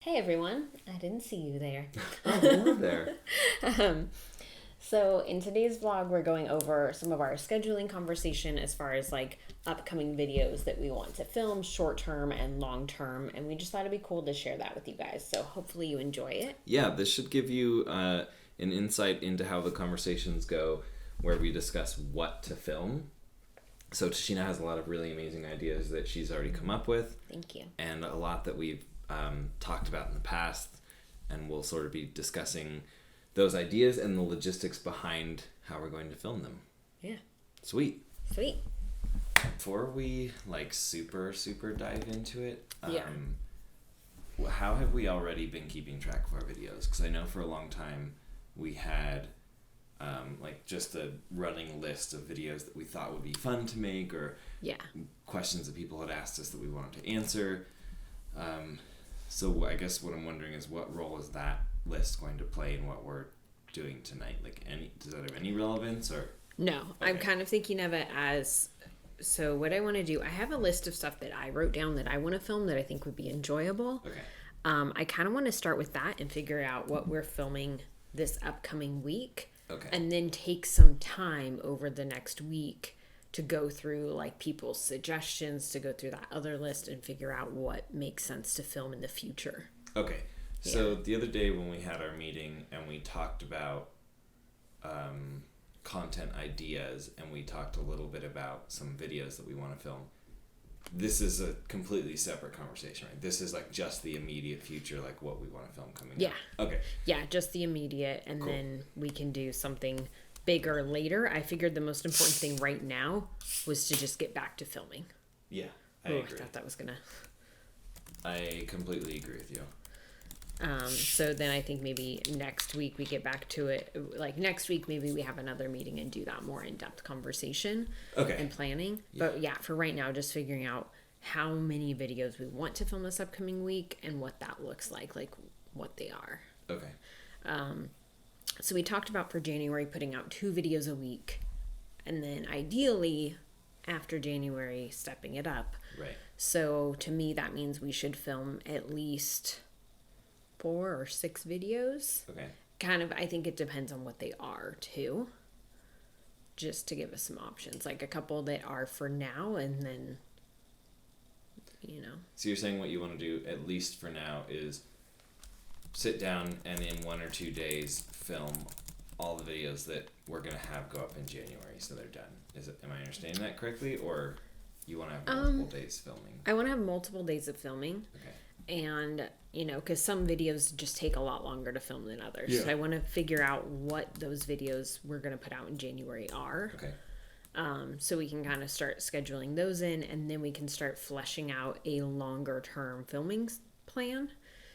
Hey everyone, I didn't see you there. Oh, hello there. um, so in today's vlog, we're going over some of our scheduling conversation as far as like upcoming videos that we want to film, short term and long term, and we just thought it'd be cool to share that with you guys. So hopefully you enjoy it. Yeah, this should give you an insight into how the conversations go where we discuss what to film. So Tashina has a lot of really amazing ideas that she's already come up with, Thank you. and a lot that we've talked about in the past, and we'll sort of be discussing those ideas and the logistics behind how we're going to film them. Yeah. Sweet. Sweet. Before we super dive into it, Yeah. how have we already been keeping track of our videos? Because I know for a long time we had just a running list of videos that we thought would be fun to make, or Yeah. questions that people had asked us that we wanted to answer. So I guess what I'm wondering is, what role is that list going to play in what we're doing tonight? Does that have any relevance, or? No, I'm Okay. kind of thinking of it as, so what I want to do, I have a list of stuff that I wrote down that I want to film that I think would be enjoyable. Okay. I kind of want to start with that and figure out what we're filming this upcoming week. Okay. And then take some time over the next week to go through like people's suggestions, to go through that other list and figure out what makes sense to film in the future. Okay. So the other day when we had our meeting and we talked about content ideas, and we talked a little bit about some videos that we want to film, this is a completely separate conversation, right? This is like just the immediate future, like what we want to film coming Yeah. up. Okay. Yeah, just the immediate, and Cool. then we can do something bigger later. I figured the most important thing right now was to just get back to filming. Yeah, I Ooh, I agree. thought that was gonna. I completely agree with you. So then I think maybe next week we get back to it. Like next week, maybe we have another meeting and do that more in-depth conversation Okay. and planning. Yeah. But yeah, for right now, just figuring out how many videos we want to film this upcoming week and what that looks like what they are. Okay. So we talked about for January putting out 2 videos a week, and then ideally after January stepping it up. Right. So to me, that means we should film at least 4 or 6 videos. Okay. Kind of, I think it depends on what they are too. Just to give us some options, like a couple that are for now, and then, So you're saying what you want to do, at least for now, is sit down and in 1 or 2 days film all the videos that we're gonna have go up in January, so they're done. Am I understanding that correctly, or you want to have multiple days filming? I want to have multiple days of filming. Okay. And, because some videos just take a lot longer to film than others. Yeah. So I want to figure out what those videos we're going to put out in January are. Okay. So we can kind of start scheduling those in, and then we can start fleshing out a longer term filming plan.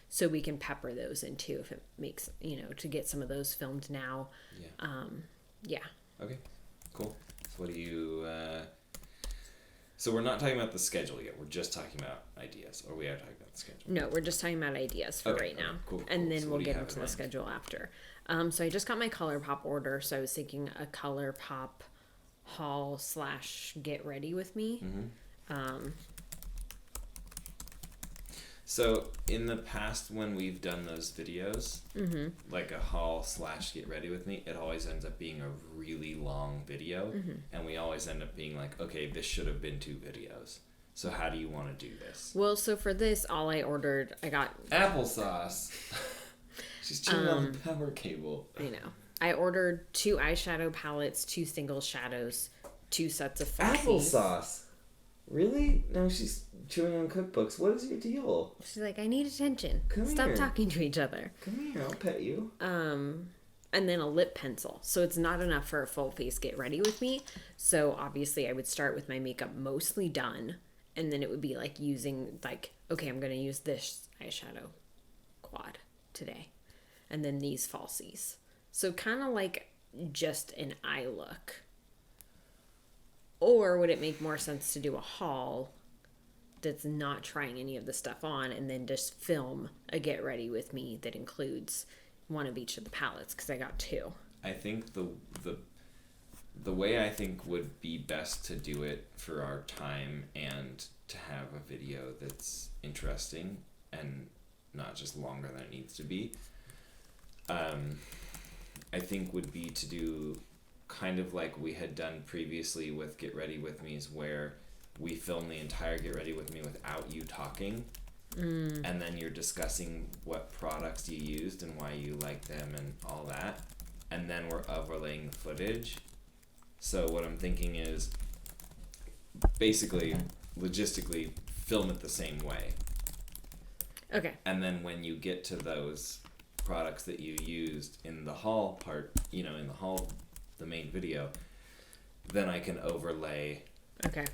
So we can pepper those in too, if it makes, to get some of those filmed now. Yeah. Yeah. Okay. Cool. So what do you? So we're not talking about the schedule yet. We're just talking about ideas, or we are talking about the schedule. No, we're just talking about ideas for right now. Cool. And then So we'll what do you get have into in the mind? schedule after. So I just got my ColourPop order. So I was thinking a ColourPop haul / get ready with me. Mm-hmm. So in the past, when we've done those videos, like a haul / get ready with me, it always ends up being a really long video, and we always end up being like, okay, this should have been 2 videos. So how do you want to do this? Well, so for this, all I ordered, I got, Applesauce. She's chewing on the power cable. I ordered 2 eyeshadow palettes, 2 single shadows, 2 sets of falsies. Applesauce. Really? Now she's chewing on cookbooks. What is your deal? She's like, I need attention. Come Stop here. talking to each other. Come here, I'll pet you. And then a lip pencil. So it's not enough for a full face get ready with me. So obviously I would start with my makeup mostly done. And then it would be like using okay, I'm going to use this eyeshadow quad today. And then these falsies. So kind of like just an eye look. Or would it make more sense to do a haul that's not trying any of the stuff on, and then just film a get ready with me that includes one of each of the palettes, because I got 2. I think the way I think would be best to do it for our time and to have a video that's interesting and not just longer than it needs to be. I think would be to do kind of like we had done previously with Get Ready With Me's, where we film the entire Get Ready With Me without you talking, and then you're discussing what products you used and why you like them and all that, and then we're overlaying the footage. So what I'm thinking is basically logistically film it the same way, Okay. and then when you get to those products that you used in the haul part, in the haul, the main video, then I can overlay Okay.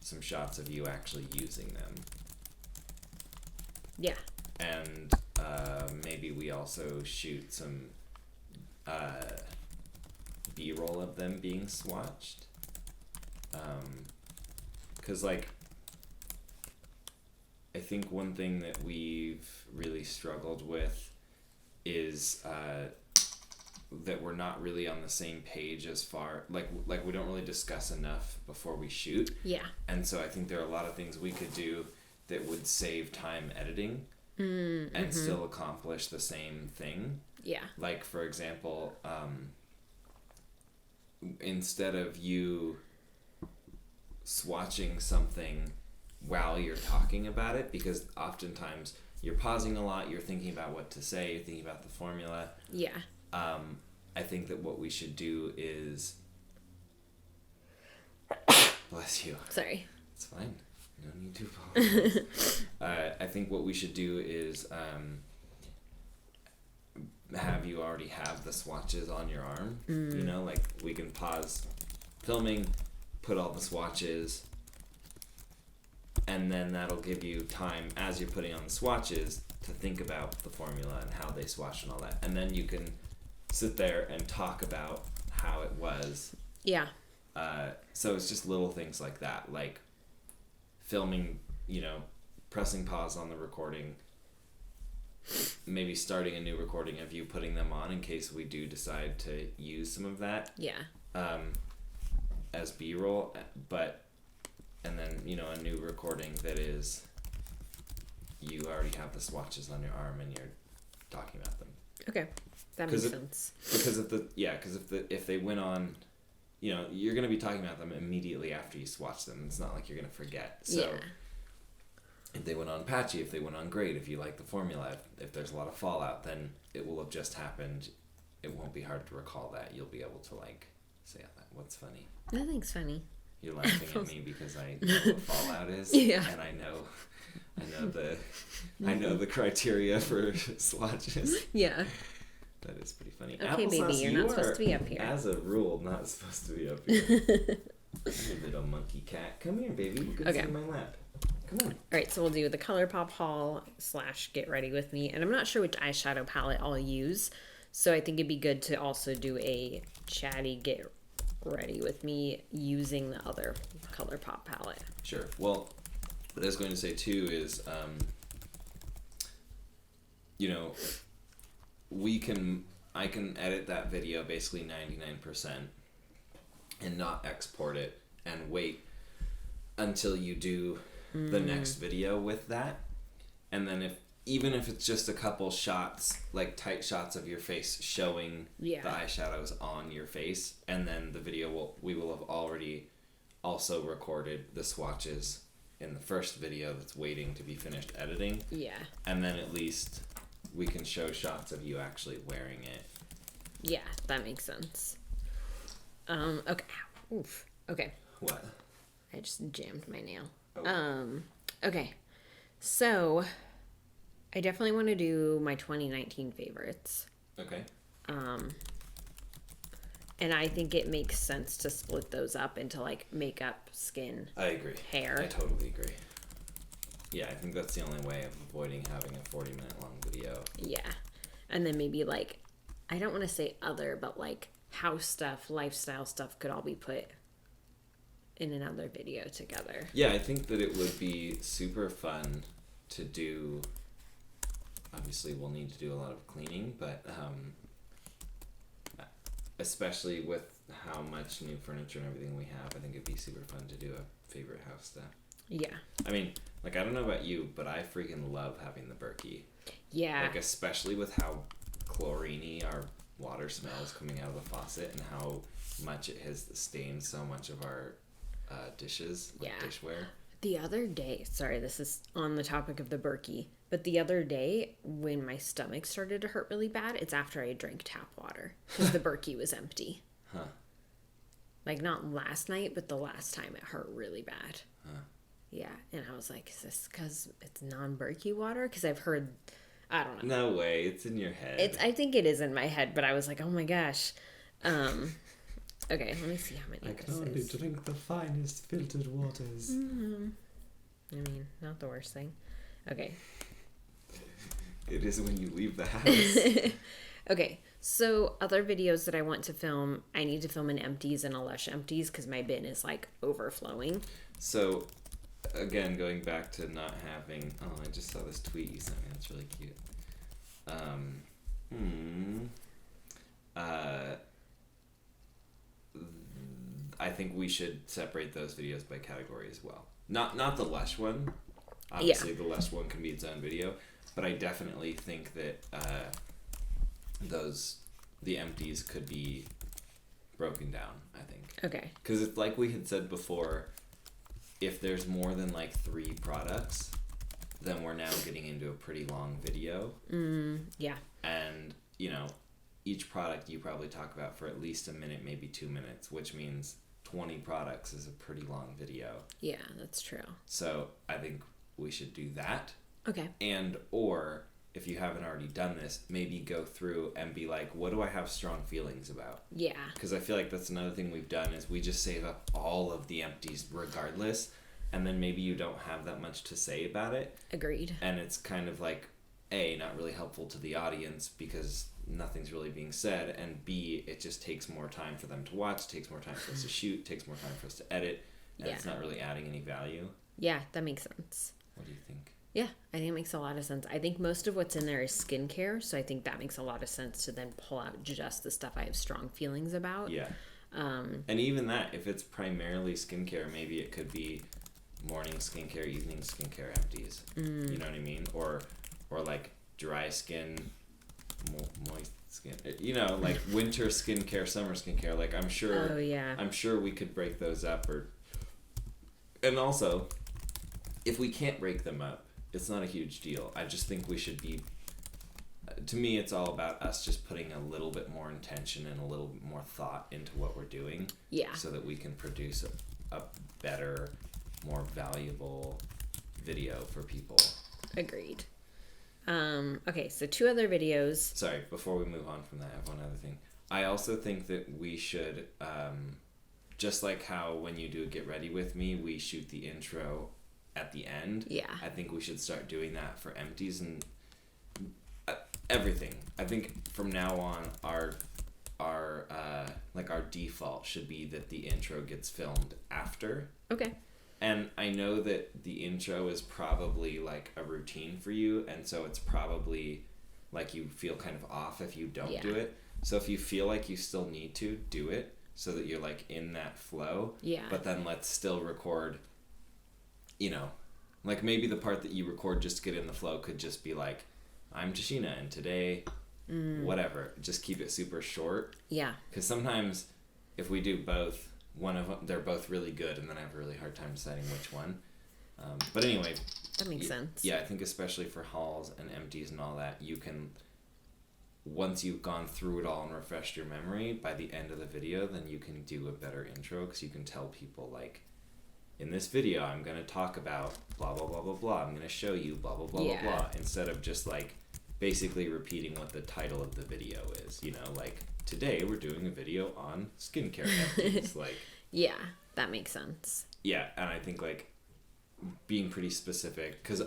some shots of you actually using them. Yeah. And maybe we also shoot some B-roll of them being swatched. Because, like, I think one thing that we've really struggled with is that we're not really on the same page as far, like we don't really discuss enough before we shoot. Yeah. And so I think there are a lot of things we could do that would save time editing and still accomplish the same thing. Yeah. Like, for example, instead of you swatching something while you're talking about it, because oftentimes you're pausing a lot, you're thinking about what to say, you're thinking about the formula. Yeah. I think that what we should do is... Bless you. Sorry. It's fine. No need to apologize. I think what we should do is have you already have the swatches on your arm. Like we can pause filming, put all the swatches, and then that'll give you time as you're putting on the swatches to think about the formula and how they swatch and all that. And then you can sit there and talk about how it was. Yeah. So it's just little things like that, like filming, pressing pause on the recording, maybe starting a new recording of you putting them on in case we do decide to use some of that. Yeah. As B-roll, and then, a new recording that is, you already have the swatches on your arm and you're talking about them. Okay. That makes sense. Because if they went on, you're going to be talking about them immediately after you swatch them. It's not like you're going to forget. So if they went on patchy, if they went on great, if you like the formula, if there's a lot of fallout, then it will have just happened. It won't be hard to recall that. You'll be able to say, what's funny? Nothing's funny. You're laughing at me because I know what fallout is. Yeah. And I know the criteria for swatches. Yeah. That is pretty funny. Okay, baby, you're not supposed to be up here. As a rule, not supposed to be up here. You little monkey cat. Come here, baby. You can sit in my lap. Come on. Alright, so we'll do the ColourPop haul / Get Ready With Me. And I'm not sure which eyeshadow palette I'll use. So I think it'd be good to also do a chatty Get Ready With Me using the other ColourPop palette. Sure. Well, what I was going to say too is, I can edit that video basically 99% and not export it and wait until you do the next video with that. And then even if it's just a couple shots, like tight shots of your face showing the eyeshadows on your face, and then the video we will have already also recorded the swatches in the first video that's waiting to be finished editing. Yeah. And then at least we can show shots of you actually wearing it. Yeah, that makes sense. Okay. Oof. Okay. What? I just jammed my nail. Oh. Okay. So, I definitely want to do my 2019 favorites. Okay. And I think it makes sense to split those up into makeup, skin, I agree. hair. I totally agree. Yeah, I think that's the only way of avoiding having a 40-minute long video. Yeah. And then maybe I don't want to say other, but house stuff, lifestyle stuff could all be put in another video together. Yeah, I think that it would be super fun to do. Obviously, we'll need to do a lot of cleaning, but especially with how much new furniture and everything we have, I think it'd be super fun to do a favorite house stuff. Yeah. I mean, Like, I don't know about you, but I freaking love having the Berkey. Yeah. Like, especially with how chlorine-y our water smells coming out of the faucet and how much it has stained so much of our dishes, like dishware. The other day, sorry, this is on the topic of the Berkey, but the other day when my stomach started to hurt really bad, it's after I drank tap water because the Berkey was empty. Huh. Like, not last night, but the last time it hurt really bad. Huh. Yeah, and I was like, is this because it's non-Berkey water? Because I've heard, I don't know. No way, it's in your head. I think it is in my head, but I was like, oh my gosh. Okay, let me see how many I can only drink the finest filtered waters. Mm-hmm. I mean, not the worst thing. Okay. It is when you leave the house. Okay, so other videos that I want to film, I need to film an empties and a lush empties because my bin is like overflowing. So, again, going back to not having... Oh, I just saw this tweet you sent me. That's really cute. I think we should separate those videos by category as well. Not the lush one. Obviously, the lush one can be its own video. But I definitely think that the empties could be broken down, I think. Okay. Because it's like we had said before, if there's more than like 3 products, then we're now getting into a pretty long video. Yeah. And, you know, each product you probably talk about for at least a minute, maybe 2 minutes, which means 20 products is a pretty long video. Yeah, that's true. So I think we should do that. Okay. And, or if you haven't already done this, maybe go through and be like, what do I have strong feelings about? Yeah. Because I feel like that's another thing we've done is we just save up all of the empties regardless. And then maybe you don't have that much to say about it. Agreed. And it's kind of like, A, not really helpful to the audience because nothing's really being said. And B, it just takes more time for them to watch, takes more time for us to shoot, takes more time for us to edit. And it's not really adding any value. Yeah, that makes sense. What do you think? Yeah, I think it makes a lot of sense. I think most of what's in there is skincare, so I think that makes a lot of sense to then pull out just the stuff I have strong feelings about. Yeah. And even that, if it's primarily skincare, maybe it could be morning skincare, evening skincare empties. You know what I mean? Or like dry skin, moist skin. You know, like winter skincare, summer skincare. Like I'm sure. Oh yeah. I'm sure we could break those up. And also, if we can't break them up, it's not a huge deal. I just think we should be, to me, it's all about us just putting a little bit more intention and a little bit more thought into what we're doing. Yeah. So that we can produce a better, more valuable video for people. Agreed. Okay, so 2 other videos. Sorry, before we move on from that, I have one other thing. I also think that we should, just like how when you do Get Ready With Me, we shoot the intro at the end. Yeah. I think we should start doing that for empties and everything. I think from now on our default should be that the intro gets filmed after. Okay. And I know that the intro is probably like a routine for you, and so it's probably like you feel kind of off if you don't do it. So if you feel like you still need to, do it so that you're like in that flow. Yeah. But then let's still record, you know, like maybe the part that you record just to get in the flow could just be like, I'm Tashina and today, whatever. Just keep it super short. Yeah. Because sometimes if we do both, one of them, they're both really good, and then I have a really hard time deciding which one. But anyway. That makes sense. Yeah, I think especially for hauls and empties and all that, you can, once you've gone through it all and refreshed your memory, by the end of the video, then you can do a better intro because you can tell people like, in this video, I'm going to talk about blah, blah, blah, blah, blah. I'm going to show you blah, blah, blah, blah, blah. Instead of just like basically repeating what the title of the video is, you know, like today we're doing a video on skincare empties. Like, yeah, that makes sense. Yeah, and I think like being pretty specific, because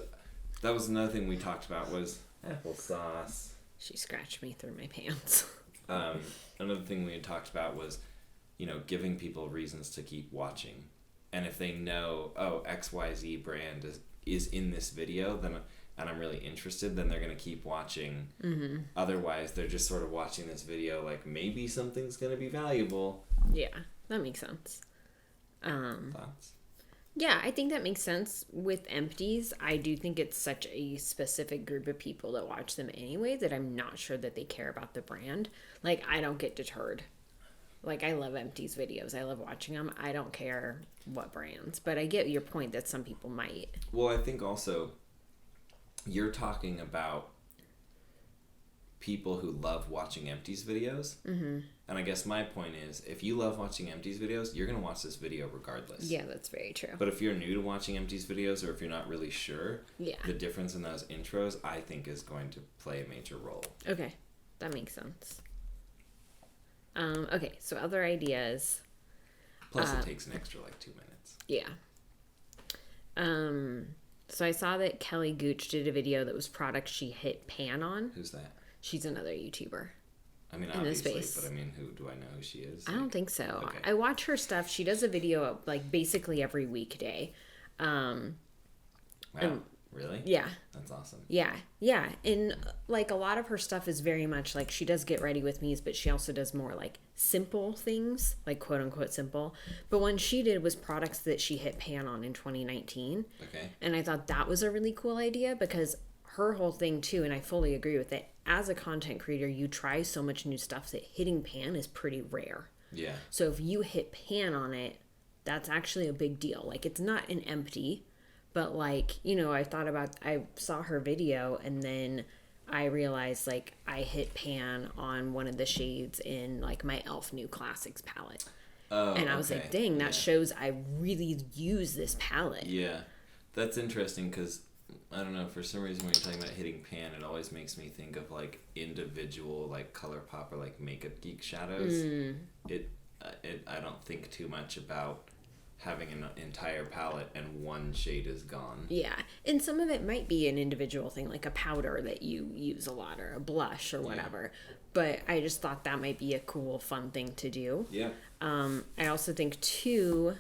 that was another thing we talked about was applesauce. She scratched me through my pants. Another thing we had talked about was, you know, giving people reasons to keep watching. And if they know, oh, XYZ brand is in this video, then and I'm really interested, then they're going to keep watching. Mm-hmm. Otherwise, they're just sort of watching this video like maybe something's going to be valuable. Yeah, that makes sense. Thoughts? Yeah, I think that makes sense. With empties, I do think it's such a specific group of people that watch them anyway that I'm not sure that they care about the brand. Like, I don't get deterred. Like, I love empties videos. I love watching them. I don't care what brands. But I get your point that some people might. Well, I think also you're talking about people who love watching empties videos. Mm-hmm. And I guess my point is, if you love watching empties videos, you're going to watch this video regardless. Yeah, that's very true. But if you're new to watching empties videos, or if you're not really sure, Yeah. the difference in those intros, I think, is going to play a major role. Okay, that makes sense. Okay, so other ideas. Plus, it takes an extra, 2 minutes. Yeah. So I saw that Kelly Gooch did a video that was products she hit pan on. Who's that? She's another YouTuber. I mean, in this obviously, space. but I mean, who do I know who she is? I don't think so. Okay. I watch her stuff. She does a video basically every weekday. Wow, really? Yeah. That's awesome. Yeah. And a lot of her stuff is very much she does get ready with me's, but she also does more simple things, quote unquote simple. But one she did was products that she hit pan on in 2019. Okay. And I thought that was a really cool idea because her whole thing too, and I fully agree with it, as a content creator, you try so much new stuff that hitting pan is pretty rare. Yeah. So if you hit pan on it, that's actually a big deal. It's not an empty, but I saw her video and then I realized I hit pan on one of the shades in my e.l.f. New Classics palette. Oh, and I was okay. like, dang, that shows I really use this palette. Yeah. That's interesting because, I don't know, for some reason when you're talking about hitting pan, it always makes me think of individual ColourPop or Makeup Geek shadows. I don't think too much about having an entire palette and one shade is gone. Yeah, and some of it might be an individual thing, like a powder that you use a lot or a blush or whatever. Yeah. But I just thought that might be a cool, fun thing to do. Yeah. I also think too,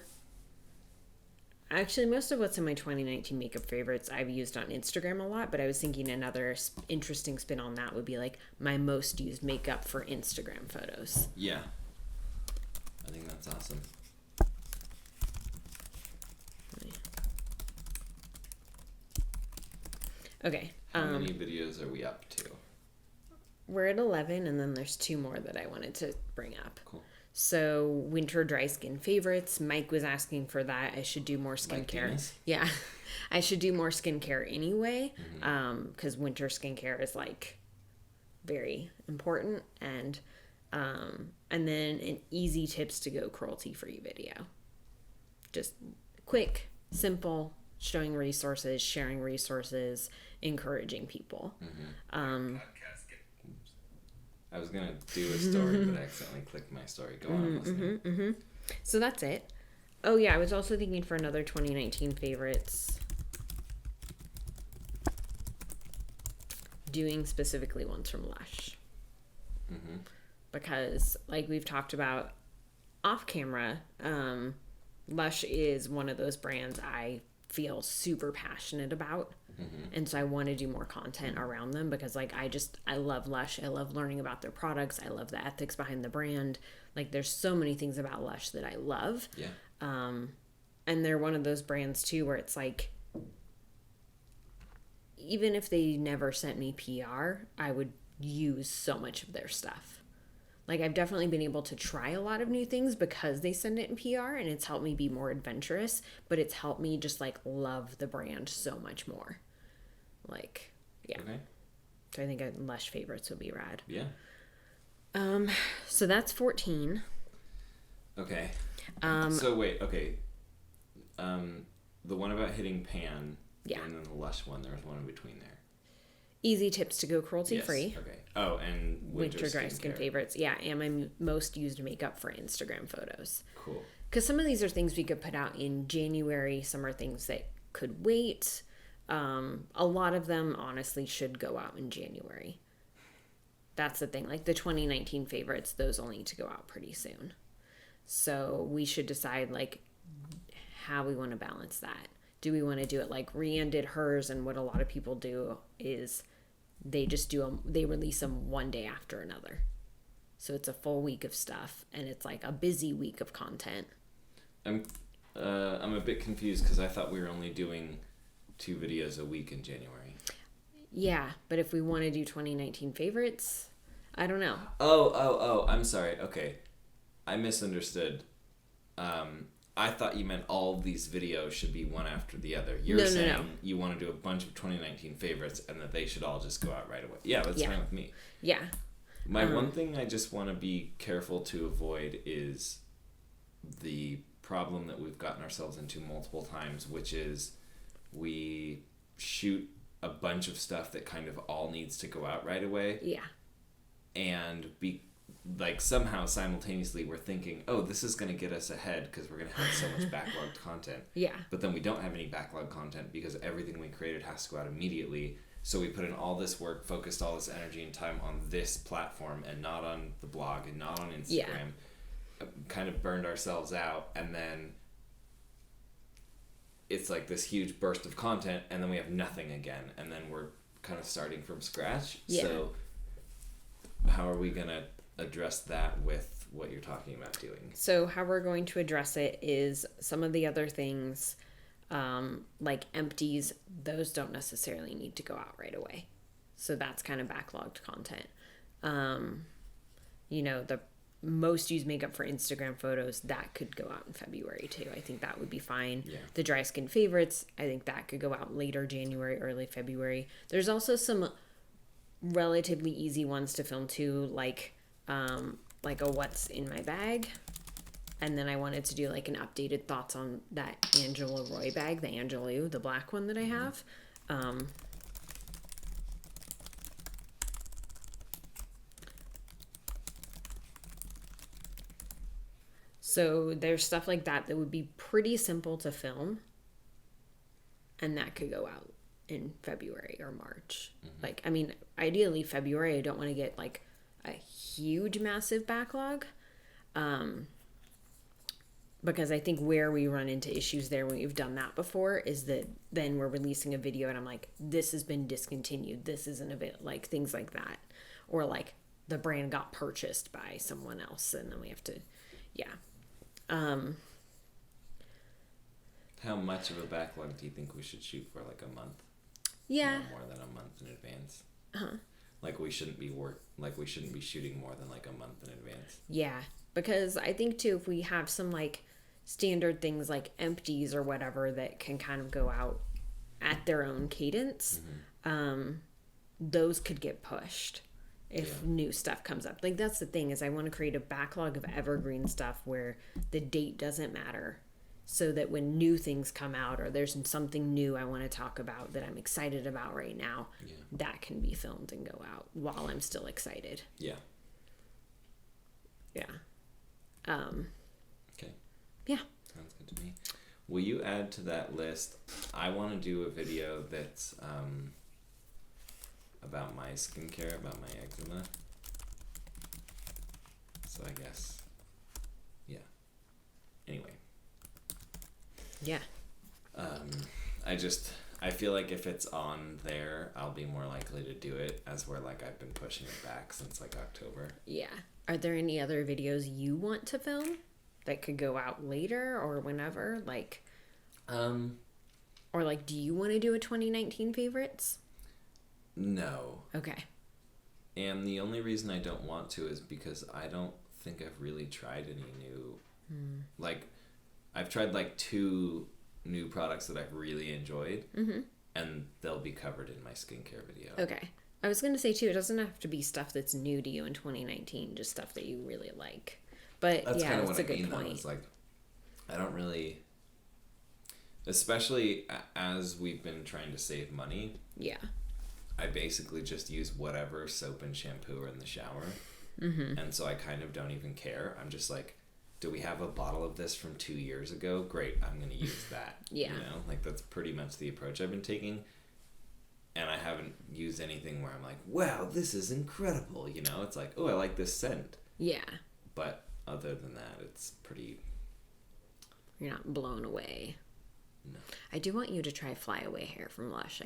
actually most of what's in my 2019 makeup favorites I've used on Instagram a lot, but I was thinking another interesting spin on that would be my most used makeup for Instagram photos. Yeah. I think that's awesome. Okay. How many videos are we up to? We're at 11, and then there's 2 more that I wanted to bring up. Cool. So, winter dry skin favorites. Mike was asking for that. I should do more skincare. Yeah. I should do more skincare anyway, because winter skincare is very important. And then an easy tips to go cruelty-free video. Just quick, simple, showing resources, sharing resources, encouraging people. I was gonna do a story, but I accidentally clicked my story. Go on, listening. So that's it. Oh yeah, I was also thinking for another 2019 favorites, doing specifically ones from Lush. Because we've talked about off camera, Lush is one of those brands I feel super passionate about. And so I want to do more content around them because I love Lush. I love learning about their products. I love the ethics behind the brand. There's so many things about Lush that I love. Yeah. And they're one of those brands too where it's even if they never sent me PR, I would use so much of their stuff. I've definitely been able to try a lot of new things because they send it in PR, and it's helped me be more adventurous, but it's helped me just love the brand so much more. Yeah. Okay. So I think Lush favorites would be rad. Yeah. So that's 14. Okay. So wait, okay. The one about hitting pan. Yeah. And then the Lush one, there was one in between there. Easy tips to go cruelty free. Yes, okay. Oh, and winter dry skin favorites. Yeah, and my most used makeup for Instagram photos. Cool. Because some of these are things we could put out in January. Some are things that could wait. A lot of them honestly should go out in January. That's the thing. The 2019 favorites, those will need to go out pretty soon. So we should decide how we want to balance that. Do we want to do it like Rianne did hers, and what a lot of people do is they just they release them one day after another. So it's a full week of stuff, and it's a busy week of content. I'm I'm a bit confused because I thought we were only doing 2 videos a week in January. Yeah, but if we want to do 2019 favorites, I don't know. Oh, I'm sorry. Okay. I misunderstood. I thought you meant all of these videos should be one after the other. You're saying you want to do a bunch of 2019 favorites and that they should all just go out right away. Yeah, that's fine with me. Yeah. My one thing I just want to be careful to avoid is the problem that we've gotten ourselves into multiple times, which is we shoot a bunch of stuff that kind of all needs to go out right away. Yeah. And somehow simultaneously we're thinking, oh, this is going to get us ahead because we're going to have so much backlogged content. Yeah. But then we don't have any backlogged content because everything we created has to go out immediately. So we put in all this work, focused all this energy and time on this platform and not on the blog and not on Instagram. Kind of burned ourselves out, and then it's like this huge burst of content, and then we have nothing again, and then we're kind of starting from scratch. Yeah. So how are we going to address that with what you're talking about doing? So how we're going to address it is some of the other things, like empties, those don't necessarily need to go out right away. So that's kind of backlogged content. The most used makeup for Instagram photos, that could go out in February too. I think that would be fine. Yeah. The dry skin favorites, I think that could go out later January, early February. There's also some relatively easy ones to film too, like a what's in my bag. And then I wanted to do like an updated thoughts on that Angela Roy bag, the Angelou, the black one that I have. So there's stuff like that would be pretty simple to film, and that could go out in February or March. Ideally February. I don't want to get like a huge massive backlog, because I think where we run into issues there when we've done that before is that then we're releasing a video and I'm like, this has bit discontinued, this isn't a bit, like things like that, or like the brand got purchased by someone else and then we have to How much of a backlog do you think we should shoot for? Like a month? Yeah. No more than a month in advance. Like we shouldn't be shooting more than like a month in advance. Yeah, because I think too, if we have some like standard things like empties or whatever that can kind of go out at their own cadence, those could get pushed if new stuff comes up. Like that's the thing, is I want to create a backlog of evergreen stuff where the date doesn't matter, so that when new things come out or there's something new I want to talk about that I'm excited about right now, that can be filmed and go out while I'm still excited. Yeah. Okay. Yeah. Sounds good to me. Will you add to that list? I want to do a video that's about my skincare, about my eczema. So I guess, anyway. Yeah. I feel like if it's on there, I'll be more likely to do it, as where like I've been pushing it back since like October. Yeah. Are there any other videos you want to film that could go out later or whenever? Like, or like, do you want to do a 2019 favorites? No. Okay. And the only reason I don't want to is because I don't think I've really tried any new, like, I've tried like 2 new products that I've really enjoyed, and they'll be covered in my skincare video. Okay. I was going to say too, it doesn't have to be stuff that's new to you in 2019, just stuff that you really like. But that's yeah, kind of that's what a I mean, good point. though. It's like, I don't really, especially as we've been trying to save money. Yeah. I basically just use whatever soap and shampoo are in the shower. And so I kind of don't even care. I'm just like, do we have a bottle of this from 2 years ago? Great, I'm going to use that. Yeah. You know, like that's pretty much the approach I've been taking. And I haven't used anything where I'm like, wow, this is incredible. You know, it's like, oh, I like this scent. Yeah. But other than that, it's pretty... You're not blown away. No. I do want you to try Flyaway Hair from Lush.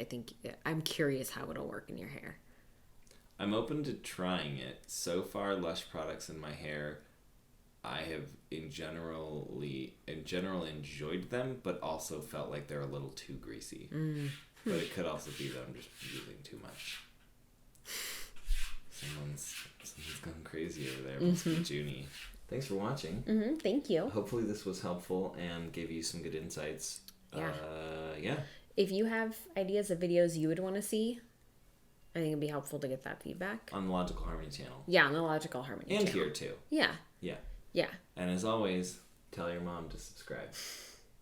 I'm curious how it'll work in your hair. I'm open to trying it. So far, Lush products in my hair I have in general enjoyed them, but also felt like they're a little too greasy. But it could also be them just using too much. Someone's gone crazy over there. Must be Junie. Thanks for watching. Thank you. Hopefully this was helpful and gave you some good insights. Yeah. If you have ideas of videos you would want to see, I think it'd be helpful to get that feedback. On the Logical Harmony channel. Yeah, on the Logical Harmony and channel. here too. Yeah. Yeah. Yeah. And as always, tell your mom to subscribe.